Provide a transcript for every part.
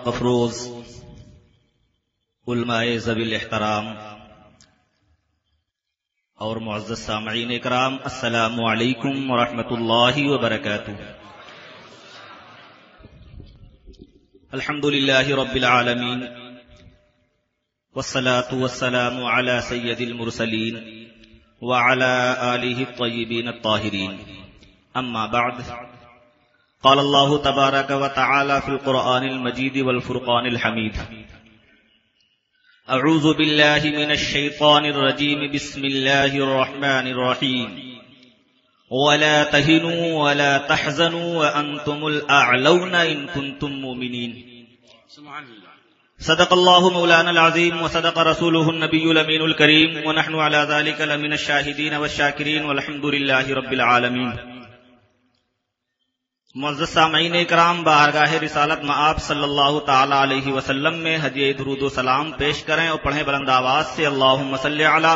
افروز علماء ذوی الاحترام اور معزز سامعین اکرام، السلام علیکم ورحمۃ اللہ وبرکاتہ۔ الحمد للہ رب العالمین والصلاة والسلام علی سید المرسلین وعلی آلہ الطیبین الطاہرین، اما بعد، قال اللہ تبارک وتعالی فی القرآن المجید والفرقان الحمید، اعوذ باللہ من الشیطان الرجیم، بسم اللہ الرحمن الرحیم، ولا تہنوا ولا تحزنوا وانتم الاعلون ان کنتم مؤمنین۔ سبحان اللہ۔ صدق اللہ مولانا العظیم وصدق رسولہ النبی الامین الکریم، ونحن علی ذلک لمن الشاہدین والشاکرین والحمد للہ رب العالمین۔ معزز سامعین اکرام، بارگاہ رسالت میں آپ صلی اللہ تعالی علیہ وسلم میں ہدیہ درود و سلام پیش کریں اور پڑھیں بلند آواز سے، اللہم صلی علی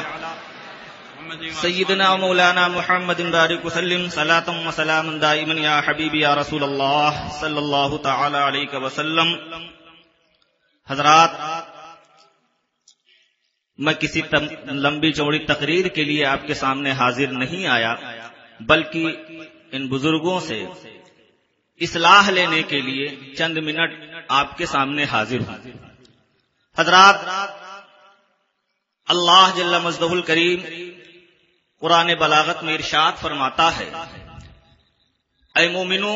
سیدنا مولانا محمد بارک وسلم صلاۃ و سلام دائما یا حبیبی یا رسول اللہ صلی اللہ تعالی علیہ وسلم۔ حضرات، میں کسی لمبی چوڑی تقریر کے لیے آپ کے سامنے حاضر نہیں آیا، بلکہ ان بزرگوں سے اصلاح لینے کے لیے چند منٹ آپ کے سامنے حاضر ہوں۔ حضرات، اللہ جل مجدہ الکریم قرآن بلاغت میں ارشاد فرماتا ہے، اے مومنو،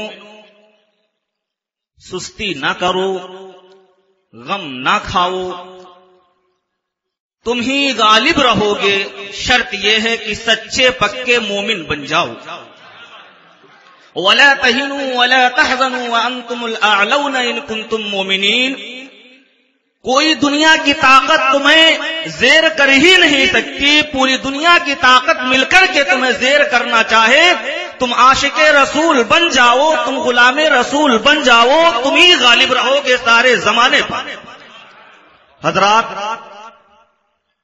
سستی نہ کرو، غم نہ کھاؤ، تم ہی غالب رہو گے، شرط یہ ہے کہ سچے پکے مومن بن جاؤ۔ وَلَا تَهِنُوا وَلَا تَحْزَنُوا وَأَنْتُمُ الْأَعْلَوْنَ إِن كُنتُم مُؤْمِنِينَ۔ کوئی دنیا کی طاقت تمہیں زیر کر ہی نہیں سکتی، پوری دنیا کی طاقت مل کر کے تمہیں زیر کرنا چاہے، تم عاشق رسول بن جاؤ، تم غلام رسول بن جاؤ، تم ہی غالب رہو گے سارے زمانے پر۔ حضرات،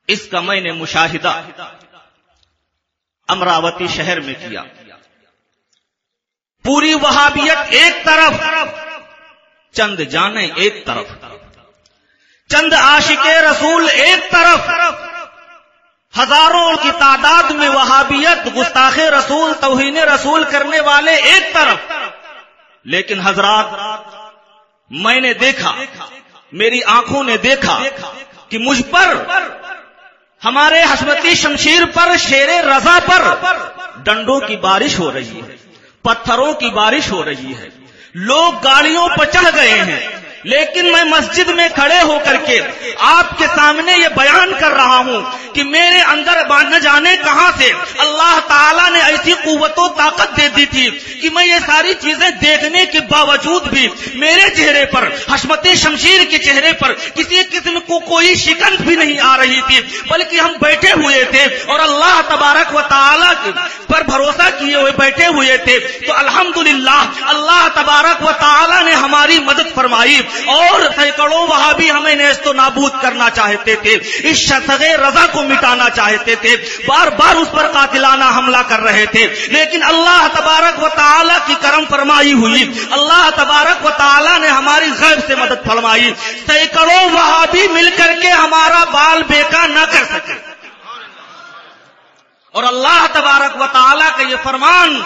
اس کا میں نے مشاہدہ امراوتی شہر میں کیا۔ پوری وہابیت ایک طرف، چند جانیں ایک طرف، چند عاشق رسول ایک طرف، ہزاروں کی تعداد میں وہابیت، گستاخ رسول، توہین رسول کرنے والے ایک طرف۔ لیکن حضرات، میں نے دیکھا، میری آنکھوں نے دیکھا کہ مجھ پر، ہمارے حشمتی شمشیر پر، شیر رضا پر ڈنڈوں کی بارش ہو رہی ہے، پتھروں کی بارش ہو رہی ہے، لوگ گاڑیوں پر چڑھ گئے ہیں، لیکن میں مسجد میں کھڑے ہو کر کے آپ کے سامنے یہ بیان کر رہا ہوں کہ میرے اندر نہ جانے کہاں سے اللہ تعالیٰ نے ایسی قوت و طاقت دے دی تھی کہ میں یہ ساری چیزیں دیکھنے کے باوجود بھی میرے چہرے پر، حشمت شمشیر کے چہرے پر کسی قسم کو کوئی شکن بھی نہیں آ رہی تھی، بلکہ ہم بیٹھے ہوئے تھے اور اللہ تبارک و تعالیٰ پر بھروسہ کیے ہوئے بیٹھے ہوئے تھے۔ تو الحمدللہ اللہ تبارک و تعالیٰ نے ہماری مدد فرمائی، اور سینکڑوں وہابی ہمیں نیست و نابود کرنا چاہتے تھے، اس شخص رضا کو مٹانا چاہتے تھے، بار بار اس پر قاتلانہ حملہ کر رہے تھے، لیکن اللہ تبارک و تعالیٰ کی کرم فرمائی ہوئی، اللہ تبارک و تعالیٰ نے ہماری غیب سے مدد فرمائی، سینکڑوں وہابی مل کر کے ہمارا بال بیکا نہ کر سکے۔ اور اللہ تبارک و تعالیٰ کا یہ فرمان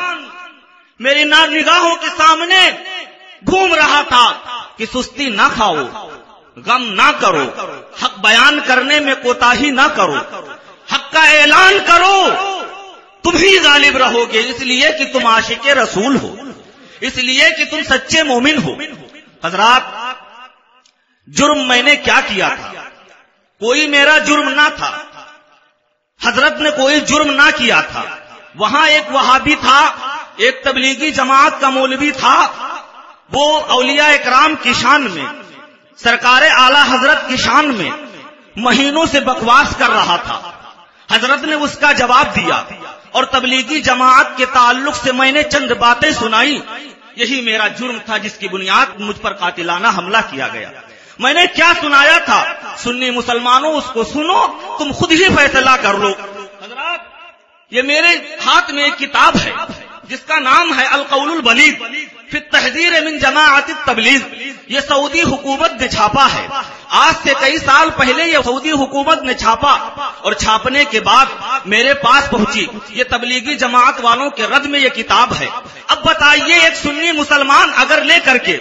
میری نگاہوں کے سامنے گھوم رہا تھا کہ سستی نہ کھاؤ، غم نہ کرو، حق بیان کرنے میں کوتاہی نہ کرو، حق کا اعلان کرو، تم ہی غالب رہو گے، اس لیے کہ تم عاشق رسول ہو، اس لیے کہ تم سچے مومن ہو۔ حضرات، جرم میں نے کیا کیا تھا؟ کوئی میرا جرم نہ تھا، حضرت نے کوئی جرم نہ کیا تھا۔ وہاں ایک وہابی تھا، ایک تبلیغی جماعت کا مولوی تھا، وہ اولیاء اکرام کی شان میں، سرکار اعلی حضرت کی شان میں مہینوں سے بکواس کر رہا تھا۔ حضرت نے اس کا جواب دیا اور تبلیغی جماعت کے تعلق سے میں نے چند باتیں سنائی، یہی میرا جرم تھا جس کی بنیاد مجھ پر قاتلانہ حملہ کیا گیا۔ میں نے کیا سنایا تھا؟ سنی مسلمانوں، اس کو سنو، تم خود ہی فیصلہ کر لو۔ حضرات، یہ میرے ہاتھ میں ایک کتاب ہے، جس کا نام ہے القول البلیغ فی التحذیر من جماعت التبلیغ، یہ سعودی حکومت نے چھاپا ہے. آج سے کئی سال پہلے یہ سعودی حکومت نے چھاپا اور چھاپنے کے بعد میرے پاس پہنچی. یہ تبلیغی جماعت والوں کے رد میں یہ کتاب ہے. اب بتائیے ایک سنی مسلمان اگر لے کر کے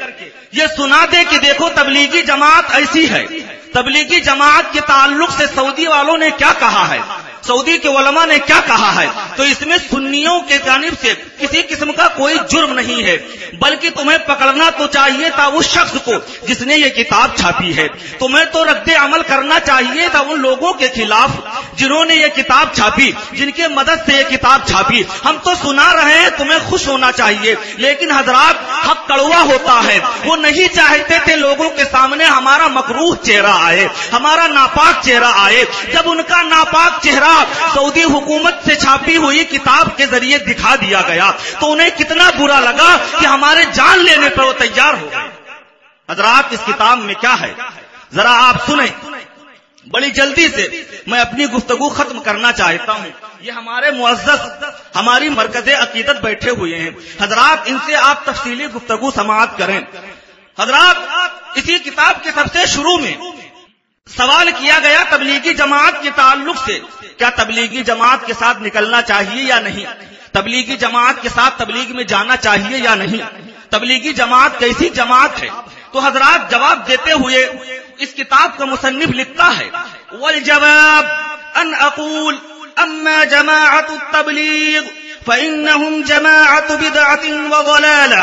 یہ سنا دے کہ دیکھو تبلیغی جماعت ایسی ہے، تبلیغی جماعت کے تعلق سے سعودی والوں نے کیا کہا ہے، سعودی کے علماء نے کیا کہا ہے، تو اس میں سنیوں کے جانب سے کسی قسم کا کوئی جرم نہیں ہے، بلکہ تمہیں پکڑنا تو چاہیے تھا اس شخص کو جس نے یہ کتاب چھاپی ہے. تمہیں تو رد عمل کرنا چاہیے تھا ان لوگوں کے خلاف جنہوں نے یہ کتاب چھاپی، جن کے مدد سے یہ کتاب چھاپی. ہم تو سنا رہے ہیں، تمہیں خوش ہونا چاہیے، لیکن حضرات حق کڑوا ہوتا ہے. وہ نہیں چاہتے تھے لوگوں کے سامنے ہمارا مکروہ چہرہ آئے، ہمارا ناپاک چہرہ آئے. جب ان کا ناپاک چہرہ سعودی حکومت سے چھاپی ہوئی کتاب کے ذریعے دکھا دیا گیا تو انہیں کتنا برا لگا کہ ہمارے جان لینے پر وہ تیار ہو گئے. حضرات اس کتاب میں کیا ہے ذرا آپ سنیں. بڑی جلدی سے میں اپنی گفتگو ختم کرنا چاہتا ہوں. یہ ہمارے معزز ہماری مرکز عقیدت بیٹھے ہوئے ہیں حضرات، ان سے آپ تفصیلی گفتگو سماعت کریں. حضرات اسی کتاب کے سب سے شروع میں سوال کیا گیا تبلیغی جماعت کے تعلق سے، کیا تبلیغی جماعت کے ساتھ نکلنا چاہیے یا نہیں، تبلیغی جماعت کے ساتھ تبلیغ میں جانا چاہیے یا نہیں، تبلیغی جماعت کیسی جماعت ہے. تو حضرات جواب دیتے ہوئے اس کتاب کا مصنف لکھتا ہے والجواب ان اقول اما جماعت التبلیغ فإنهم جماعة بدعة وضلالة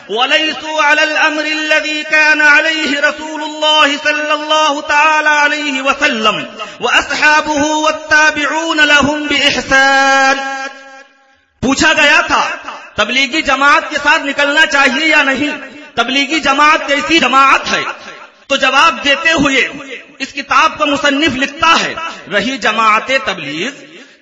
وليسوا على الأمر الذي كان عليه رسول الله صلى الله تعالى عليه وسلم وأصحابه والتابعون لهم بإحسان. پوچھا گیا تھا تبلیغی جماعت کے ساتھ نکلنا چاہیے یا نہیں، تبلیغی جماعت کیسی جماعت ہے. تو جواب دیتے ہوئے اس کتاب کا مصنف لکھتا ہے رہی جماعت تبلیغ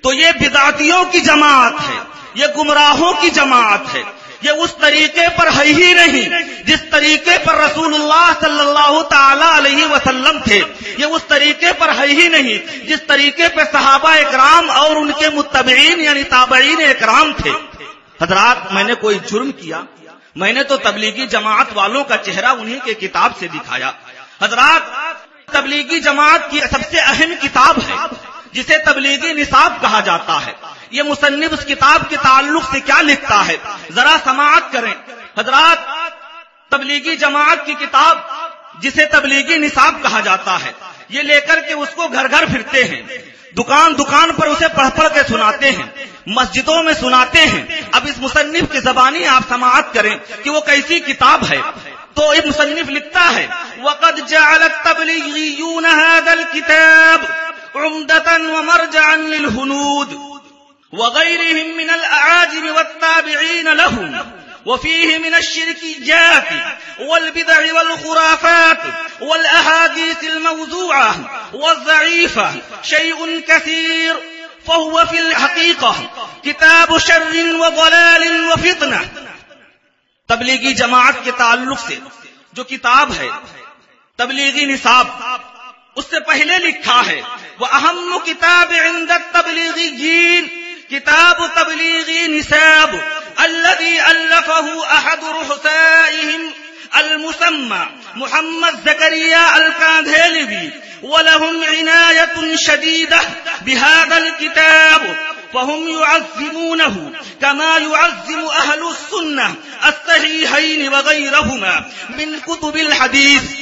تو یہ بدعتیوں کی جماعت ہے، یہ گمراہوں کی جماعت ہے. یہ اس طریقے پر ہے ہی نہیں جس طریقے پر رسول اللہ صلی اللہ تعالی علیہ وسلم تھے، یہ اس طریقے پر ہے ہی نہیں جس طریقے پر صحابہ اکرام اور ان کے متبعین یعنی تابعین اکرام تھے. حضرات میں نے کوئی جرم کیا؟ میں نے تو تبلیغی جماعت والوں کا چہرہ انہی کے کتاب سے دکھایا. حضرات تبلیغی جماعت کی سب سے اہم کتاب ہے جسے تبلیغی نصاب کہا جاتا ہے. یہ مصنف اس کتاب کے تعلق سے کیا لکھتا ہے ذرا سماعت کریں. حضرات تبلیغی جماعت کی کتاب جسے تبلیغی نصاب کہا جاتا ہے یہ لے کر کے اس کو گھر گھر پھرتے ہیں، دکان دکان پر اسے پڑھ پڑھ کے سناتے ہیں، مسجدوں میں سناتے ہیں. اب اس مصنف کی زبانی آپ سماعت کریں کہ وہ کیسی کتاب ہے. تو یہ مصنف لکھتا ہے وقد جعل التبلیغیون هذا الكتاب عمدة ومرجعا للهنود وغيرهم من الأعاجم والتابعين لهم وفيه من الشركيات والبدع والخرافات والأحاديث الموضوعة والضعيفة شيء كثير فهو في الحقيقة كتاب شر وضلال وفتنة. تبلیغی جماعت کے تعلق سے جو کتاب ہے تبلیغی نصاب اس سے پہلے لکھا ہے وَأَهَمُّ كِتَابِ عِنْدَ التَّبْلِيغِيِّينَ كتاب تبلیغی نصاب الذي ألفه أحد رؤسائهم المسمى محمد زكريا الكاندهلوي ولهم عناية شديدة بهذا الكتاب فهم يعظمونه كما يعظم أهل السنة الصحيحين وغيرهما من كتب الحديث.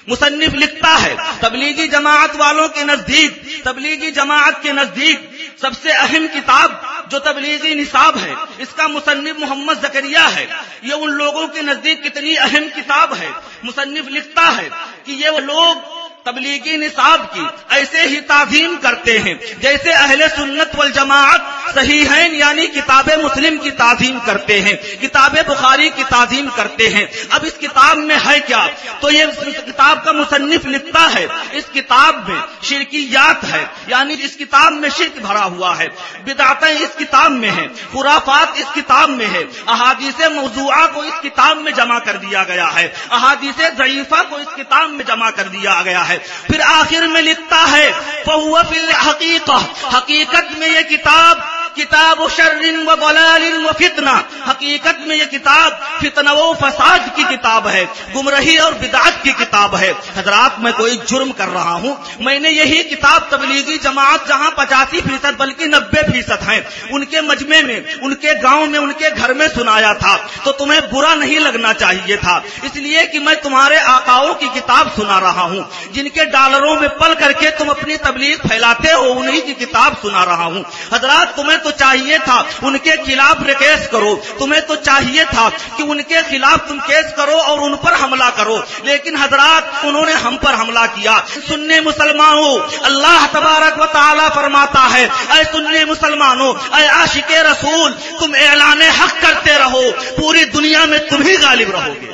مصنف لکھتا ہے تبلیغی جماعت والوں کے نزدیک، تبلیغی جماعت کے نزدیک سب سے اہم کتاب جو تبلیغی نصاب ہے اس کا مصنف محمد زکریا ہے. یہ ان لوگوں کے نزدیک کتنی اہم کتاب ہے. مصنف لکھتا ہے کہ یہ وہ لوگ تبلیغی نصاب کی ایسے ہی تعظیم کرتے ہیں جیسے اہل سنت والجماعت صحیحین یعنی کتاب مسلم کی تعظیم کرتے ہیں، کتاب بخاری کی تعظیم کرتے ہیں. اب اس کتاب میں ہے کیا؟ تو یہ کتاب کا مصنف لکھتا ہے اس کتاب میں شرکیات ہے، یعنی اس کتاب میں شرک بھرا ہوا ہے، بدعتیں اس کتاب میں ہیں، خرافات اس کتاب میں ہے، احادیث موضوعہ کو اس کتاب میں جمع کر دیا گیا ہے، احادیث ضعیفہ کو اس کتاب میں جمع کر دیا گیا ہے. پھر آخر میں لکھتا ہے فَهُوَ فِي الْحَقِيقَةِ، حقیقت میں یہ کتاب کتاب شر و ضلال و فتنہ، حقیقت میں یہ کتاب فتنہ و فساد کی کتاب ہے، گمراہی اور بدعت کی کتاب ہے۔ حضرات میں کوئی جرم کر رہا ہوں، میں نے یہی کتاب تبلیغی جماعت جہاں 85% بلکہ 90% ہیں ان کے مجمع میں، ان کے گاؤں میں، ان کے گھر میں سنایا تھا، تو تمہیں برا نہیں لگنا چاہیے تھا، اس لیے کہ میں تمہارے آقاؤں کی کتاب سنا رہا ہوں، جن کے ڈالروں میں پل کر کے تم اپنی تبلیغ پھیلاتے ہو، انہی کی کتاب سنا رہا ہوں۔ حضرات تمہیں تو چاہیے تھا ان کے خلاف کیس کرو، تمہیں تو چاہیے تھا کہ ان کے خلاف تم کیس کرو اور ان پر حملہ کرو، لیکن حضرات انہوں نے ہم پر حملہ کیا۔ سننے مسلمانوں، اللہ تبارک و تعالی فرماتا ہے، اے سننے مسلمانوں، اے عاشق رسول، تم اعلان حق کرتے رہو، پوری دنیا میں تم ہی غالب رہو گے۔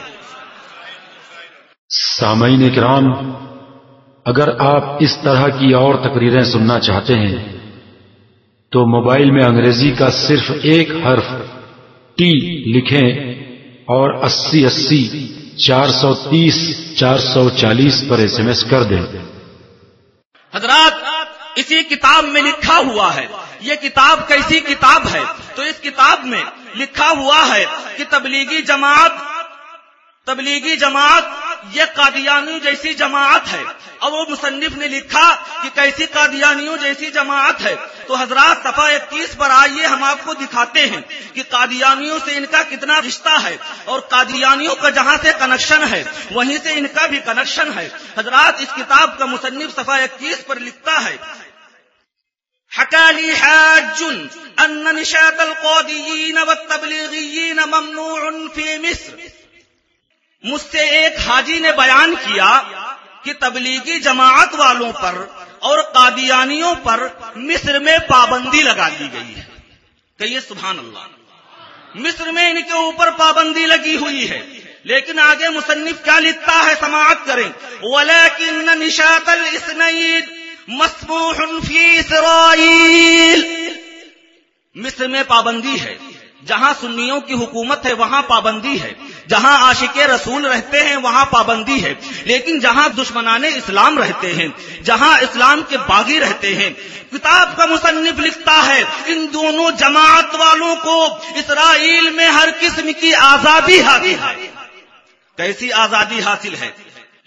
سامعین کرام، اگر آپ اس طرح کی اور تقریریں سننا چاہتے ہیں تو موبائل میں انگریزی کا صرف ایک حرف ٹی لکھیں اور 8080 430 440 پر SMS کر دیں۔ حضرات اسی کتاب میں لکھا ہوا ہے، یہ کتاب کیسی کتاب ہے؟ تو اس کتاب میں لکھا ہوا ہے کہ تبلیغی جماعت یہ قادیانیوں جیسی جماعت ہے، اور وہ مصنف نے لکھا کہ کیسی قادیانیوں جیسی جماعت ہے۔ تو حضرات صفحہ 31 پر آئیے، ہم آپ کو دکھاتے ہیں کہ قادیانیوں سے ان کا کتنا رشتہ ہے، اور قادیانیوں کا جہاں سے کنیکشن ہے وہیں سے ان کا بھی کنیکشن ہے۔ حضرات اس کتاب کا مصنف صفحہ 31 پر لکھتا ہے، حكى لي حاج أن نشاط القاديين والتبلیغیین ممنوع في مصر۔ مجھ سے ایک حاجی نے بیان کیا کہ تبلیغی جماعت والوں پر اور قادیانیوں پر مصر میں پابندی لگا دی گئی ہے۔ کہیے سبحان اللہ، مصر میں ان کے اوپر پابندی لگی ہوئی ہے، لیکن آگے مصنف کیا لکھتا ہے سماعت کریں، وَلَكِنَّ نِشَاطَ الْإِثْنَيْنِ مسموح فی اسرائیل۔ مصر میں پابندی ہے، جہاں سنیوں کی حکومت ہے وہاں پابندی ہے، جہاں عاشق رسول رہتے ہیں وہاں پابندی ہے، لیکن جہاں دشمنان اسلام رہتے ہیں، جہاں اسلام کے باغی رہتے ہیں، کتاب کا مصنف لکھتا ہے ان دونوں جماعت والوں کو اسرائیل میں ہر قسم کی آزادی حاصل ہے۔ کیسی آزادی حاصل ہے؟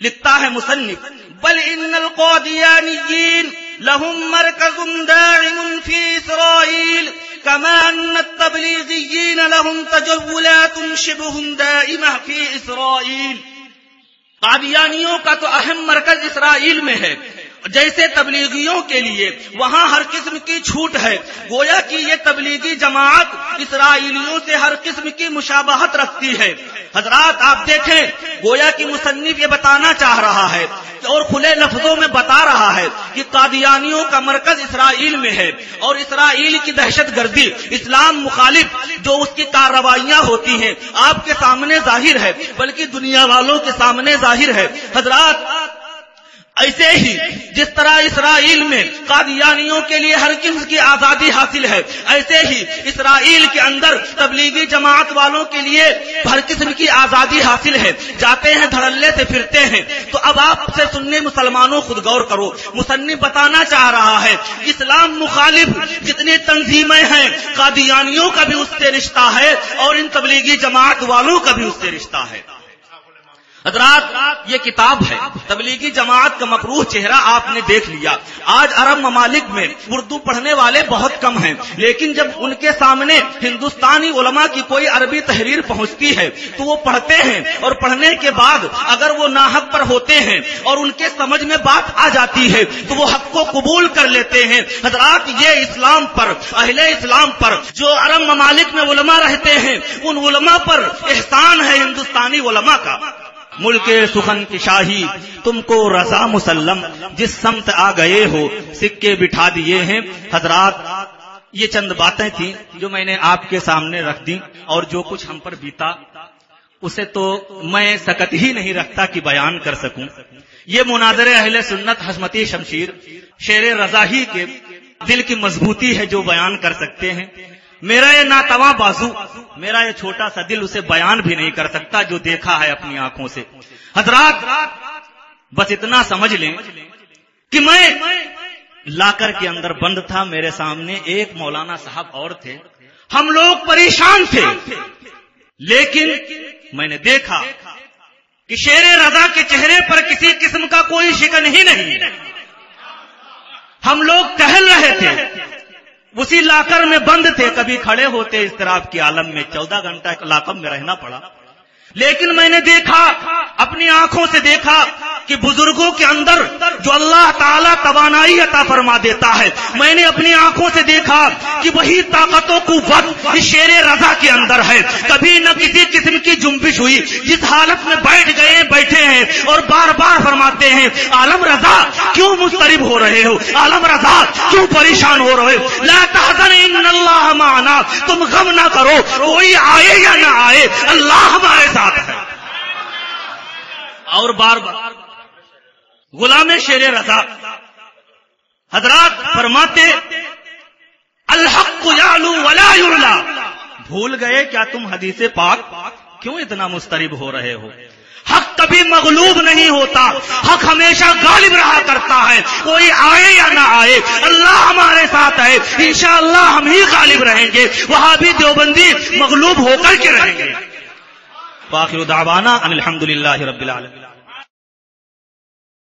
لکھتا ہے مصنف، بل ان القادیانیین لهم مرکز داعم فی اسرائیل كما ان التبلیغیین لهم تجولات شبه دائمہ فی اسرائیل۔ قادیانیوں کا تو اہم مرکز اسرائیل میں ہے، جیسے تبلیغیوں کے لیے وہاں ہر قسم کی چھوٹ ہے، گویا کہ یہ تبلیغی جماعت اسرائیلیوں سے ہر قسم کی مشابہت رکھتی ہے۔ حضرات آپ دیکھیں، گویا کہ مصنف یہ بتانا چاہ رہا ہے اور کھلے لفظوں میں بتا رہا ہے کہ قادیانیوں کا مرکز اسرائیل میں ہے، اور اسرائیل کی دہشت گردی، اسلام مخالف جو اس کی کارروائیاں ہوتی ہیں آپ کے سامنے ظاہر ہے، بلکہ دنیا والوں کے سامنے ظاہر ہے۔ حضرات ایسے ہی جس طرح اسرائیل میں قادیانیوں کے لیے ہر قسم کی آزادی حاصل ہے، ایسے ہی اسرائیل کے اندر تبلیغی جماعت والوں کے لیے ہر قسم کی آزادی حاصل ہے، جاتے ہیں دھڑلے سے پھرتے ہیں۔ تو اب آپ سے سننے مسلمانوں خود غور کرو، مصنف بتانا چاہ رہا ہے اسلام مخالف جتنی تنظیمیں ہیں قادیانیوں کا بھی اس سے رشتہ ہے، اور ان تبلیغی جماعت والوں کا بھی اس سے رشتہ ہے۔ حضرات یہ کتاب ہے، تبلیغی جماعت کا مکروہ چہرہ آپ نے دیکھ لیا۔ آج عرب ممالک میں اردو پڑھنے والے بہت کم ہیں، لیکن جب ان کے سامنے ہندوستانی علماء کی کوئی عربی تحریر پہنچتی ہے تو وہ پڑھتے ہیں، اور پڑھنے کے بعد اگر وہ ناحق پر ہوتے ہیں اور ان کے سمجھ میں بات آ جاتی ہے تو وہ حق کو قبول کر لیتے ہیں۔ حضرات یہ اسلام پر، اہل اسلام پر جو عرب ممالک میں علماء رہتے ہیں، ان علماء پر احسان ہے ہندوستانی علماء کا۔ ملک سخن کی شاہی تم کو رضا مسلم، جس سمت آ گئے ہو سکے بٹھا دیے ہیں۔ حضرات یہ چند باتیں تھیں جو میں نے آپ کے سامنے رکھ دی، اور جو کچھ ہم پر بیتا اسے تو میں سکت ہی نہیں رکھتا کہ بیان کر سکوں۔ یہ مناظرے اہل سنت حشمتی شمشیر شیر رضا ہی کے دل کی مضبوطی ہے جو بیان کر سکتے ہیں۔ میرا یہ ناتواں بازو، میرا یہ چھوٹا سا دل اسے بیان بھی نہیں کر سکتا جو دیکھا ہے اپنی آنکھوں سے۔ حضرات بس اتنا سمجھ لیں کہ میں لاکر کے اندر بند تھا، میرے سامنے ایک مولانا صاحب اور تھے، ہم لوگ پریشان تھے، لیکن میں نے دیکھا کہ شیر رضا کے چہرے پر کسی قسم کا کوئی شکن ہی نہیں. ہم لوگ ٹہل رہے تھے، اسی لاکر میں بند تھے، کبھی کھڑے ہوتے اضطراب کے عالم میں، 14 گھنٹہ لاکر میں رہنا پڑا. لیکن میں نے دیکھا، اپنی آنکھوں سے دیکھا کہ بزرگوں کے اندر جو اللہ تعالیٰ توانائی عطا فرما دیتا ہے، میں نے اپنی آنکھوں سے دیکھا کہ وہی طاقت و قوت اس شیر رضا کے اندر ہے. کبھی نہ کسی قسم کی جنبش ہوئی، جس حالت میں بیٹھے ہیں اور بار بار فرماتے ہیں عالم رضا کیوں مضطرب ہو رہے ہو، عالم رضا کیوں پریشان ہو رہے ہو، لا تحزن ان اللہ معنا، تم غم نہ کرو، کوئی آئے یا نہ آئے اللہ ہمارے ساتھ ہے. اور بار بار غلام شیر رضا حضرات فرماتے الحق یعلو ولا یعلا، بھول گئے کیا تم حدیث پاک، کیوں اتنا مضطرب ہو رہے ہو؟ حق کبھی مغلوب نہیں ہوتا، حق ہمیشہ غالب رہا کرتا ہے، کوئی آئے یا نہ آئے اللہ ہمارے ساتھ ہے، انشاءاللہ ہم ہی غالب رہیں گے، وہابی دیوبندی مغلوب ہو کر کے رہیں گے. وآخر دعوانا ان الحمد للہ رب العالمین.